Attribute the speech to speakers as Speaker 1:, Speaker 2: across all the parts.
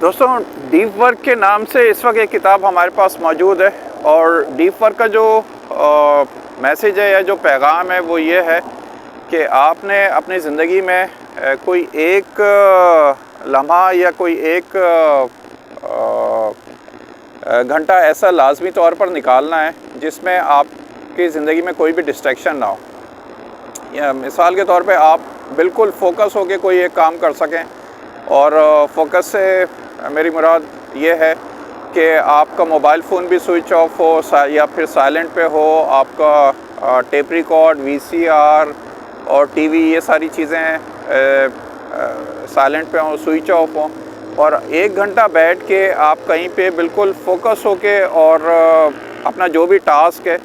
Speaker 1: دوستوں، deep work کے نام سے اس وقت ایک کتاب ہمارے پاس موجود ہے، اور ڈیپ ورک کا جو میسیج ہے یا جو پیغام ہے وہ یہ ہے کہ آپ نے اپنی زندگی میں کوئی ایک لمحہ یا کوئی ایک گھنٹہ ایسا لازمی طور پر نکالنا ہے جس میں آپ کی زندگی میں کوئی بھی ڈسٹریکشن نہ ہو. یا مثال کے طور پہ آپ بالکل فوکس ہو کے کوئی ایک کام کر سکیں، اور فوکس سے میری مراد یہ ہے کہ آپ کا موبائل فون بھی سوئچ آف ہو یا پھر سائلنٹ پہ ہو، آپ کا ٹیپ ریکارڈ، وی سی آر اور ٹی وی، یہ ساری چیزیں سائلنٹ پہ ہوں، سوئچ آف ہوں، اور ایک گھنٹہ بیٹھ کے آپ کہیں پہ بالکل فوکس ہو کے اور اپنا جو بھی ٹاسک ہے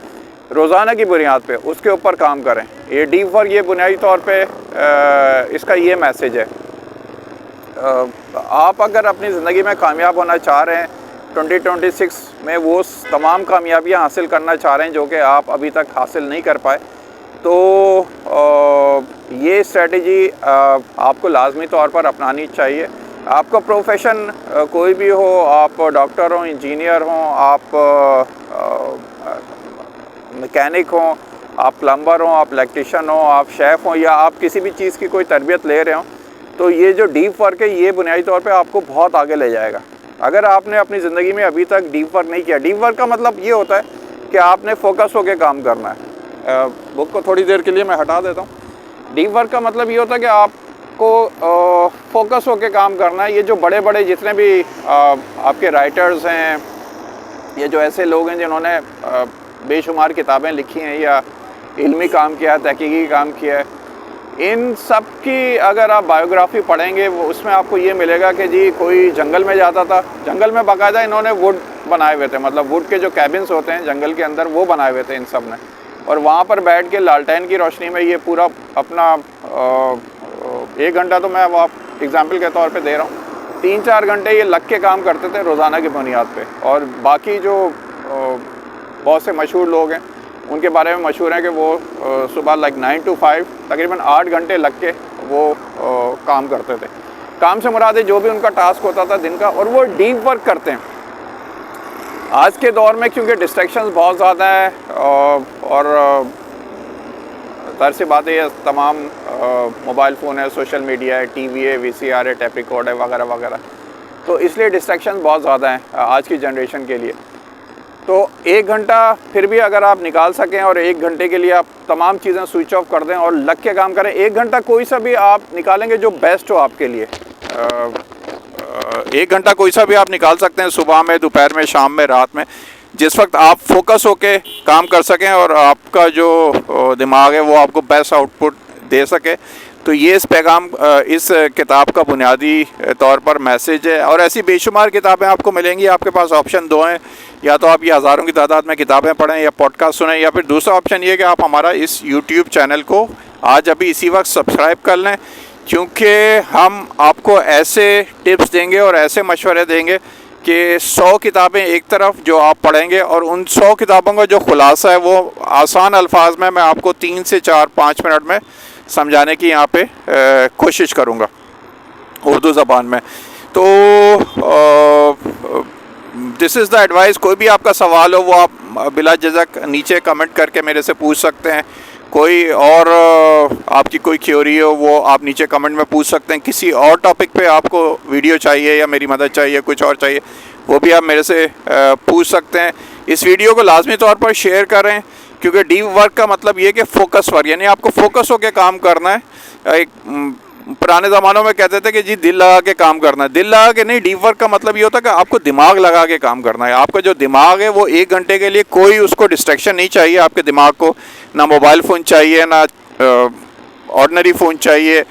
Speaker 1: روزانہ کی بنیاد پہ اس کے اوپر کام کریں. یہ ڈیپ ورک یہ بنیادی طور پہ اس کا یہ میسیج ہے. آپ اگر اپنی زندگی میں کامیاب ہونا چاہ رہے ہیں 2026 میں، وہ تمام کامیابیاں حاصل کرنا چاہ رہے ہیں جو کہ آپ ابھی تک حاصل نہیں کر پائے، تو یہ اسٹریٹجی آپ کو لازمی طور پر اپنانی چاہیے. آپ کا پروفیشن کوئی بھی ہو، آپ ڈاکٹر ہوں، انجینئر ہوں، آپ میکینک ہوں، آپ پلمبر ہوں، آپ الیکٹریشین ہوں، آپ شیف ہوں، یا آپ کسی بھی چیز کی کوئی تربیت لے رہے ہوں، تو یہ جو ڈیپ ورک ہے یہ بنیادی طور پہ آپ کو بہت آگے لے جائے گا. اگر آپ نے اپنی زندگی میں ابھی تک ڈیپ ورک نہیں کیا، ڈیپ ورک کا مطلب یہ ہوتا ہے کہ آپ نے فوکس ہو کے کام کرنا ہے. بک کو تھوڑی دیر کے لیے میں ہٹا دیتا ہوں. ڈیپ ورک کا مطلب یہ ہوتا ہے کہ آپ کو فوکس ہو کے کام کرنا ہے. یہ جو بڑے بڑے جتنے بھی آپ کے رائٹرز ہیں، یہ جو ایسے لوگ ہیں جنہوں نے بے شمار کتابیں لکھی ہیں یا علمی کام کیا ہے، تحقیقی کام کیا ہے، ان سب کی اگر آپ بایوگرافی پڑھیں گے، وہ اس میں آپ کو یہ ملے گا کہ جی کوئی جنگل میں جاتا تھا، جنگل میں باقاعدہ انہوں نے ووڈ بنائے ہوئے تھے، مطلب ووڈ کے جو کیبنز ہوتے ہیں جنگل کے اندر وہ بنائے ہوئے تھے ان سب نے، اور وہاں پر بیٹھ کے لالٹین کی روشنی میں یہ پورا اپنا 1 گھنٹہ تو میں وہ آپ ایگزامپل کے طور پہ دے رہا ہوں، 3-4 گھنٹے یہ لگ کے کام کرتے تھے روزانہ کی بنیاد پہ. اور باقی جو بہت سے مشہور لوگ ہیں ان کے بارے میں مشہور ہے کہ وہ صبح 9 to 5 تقریباً 8 گھنٹے لگ کے وہ کام کرتے تھے. کام سے مراد ہے جو بھی ان کا ٹاسک ہوتا تھا دن کا، اور وہ ڈیپ ورک کرتے ہیں. آج کے دور میں کیونکہ ڈسٹریکشنز بہت زیادہ ہیں، اور ظاہر سی بات ہے یہ تمام موبائل فون ہے، سوشل میڈیا ہے، ٹی وی ہے، وی سی آر ہے، ٹیپ ریکارڈ ہے، وغیرہ وغیرہ، تو اس لیے ڈسٹریکشنز بہت زیادہ ہیں آج کی جنریشن کے لیے. تو 1 گھنٹہ پھر بھی اگر آپ نکال سکیں اور 1 گھنٹے کے لیے آپ تمام چیزیں سوئچ آف کر دیں اور لگ کے کام کریں، 1 گھنٹہ کوئی سا بھی آپ نکالیں گے جو بیسٹ ہو آپ کے لیے. 1 گھنٹہ کوئی سا بھی آپ نکال سکتے ہیں، صبح میں، دوپہر میں، شام میں، رات میں، جس وقت آپ فوکس ہو کے کام کر سکیں اور آپ کا جو دماغ ہے وہ آپ کو بیسٹ آؤٹ پٹ دے سکے. تو یہ اس پیغام اس کتاب کا بنیادی طور پر میسیج ہے. اور ایسی بے شمار کتابیں آپ کو ملیں گی. آپ کے پاس آپشن 2 ہیں، یا تو آپ یہ ہزاروں کی تعداد میں کتابیں پڑھیں یا پوڈ کاسٹ سنیں، یا پھر دوسرا آپشن یہ کہ آپ ہمارا اس یوٹیوب چینل کو آج ابھی اسی وقت سبسکرائب کر لیں، کیونکہ ہم آپ کو ایسے ٹپس دیں گے اور ایسے مشورے دیں گے کہ 100 کتابیں ایک طرف جو آپ پڑھیں گے، اور ان 100 کتابوں کا جو خلاصہ ہے وہ آسان الفاظ میں آپ کو 3 سے 4-5 منٹ میں سمجھانے کی یہاں پہ کوشش کروں گا اردو زبان میں. تو دس از دا ایڈوائس. کوئی بھی آپ کا سوال ہو وہ آپ بلا جھجک نیچے کمنٹ کر کے میرے سے پوچھ سکتے ہیں. کوئی اور آپ کی کوئی تھیوری ہو وہ آپ نیچے کمنٹ میں پوچھ سکتے ہیں. کسی اور ٹاپک پہ آپ کو ویڈیو چاہیے یا میری مدد چاہیے، کچھ اور چاہیے، وہ بھی آپ میرے سے پوچھ سکتے ہیں. اس ویڈیو کو لازمی طور پر شیئر کریں، کیونکہ ڈیپ ورک کا مطلب یہ کہ فوکس ورک، یعنی آپ کو فوکس ہو کے کام کرنا ہے. ایک پرانے زمانوں میں کہتے تھے کہ جی دل لگا کے کام کرنا ہے، دل لگا کے نہیں. ڈیپ ورک کا مطلب یہ ہوتا ہے کہ آپ کو دماغ لگا کے کام کرنا ہے. آپ کا جو دماغ ہے وہ 1 گھنٹے کے لیے کوئی اس کو ڈسٹریکشن نہیں چاہیے. آپ کے دماغ کو نہ موبائل فون چاہیے، نہ آرڈنری فون چاہیے،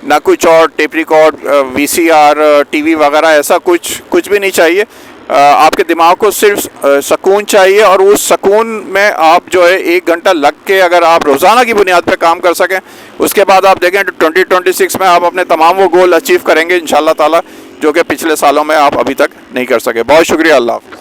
Speaker 1: نہ کچھ اور ٹیپ ریکارڈ، وی سی آر، ٹی وی وغیرہ، ایسا کچھ بھی نہیں چاہیے. آپ کے دماغ کو صرف سکون چاہیے، اور اس سکون میں آپ جو ہے 1 گھنٹہ لگ کے اگر آپ روزانہ کی بنیاد پہ کام کر سکیں، اس کے بعد آپ دیکھیں 2026 میں آپ اپنے تمام وہ گول اچیو کریں گے انشاءاللہ تعالی، جو کہ پچھلے سالوں میں آپ ابھی تک نہیں کر سکے. بہت شکریہ. اللہ حافظ.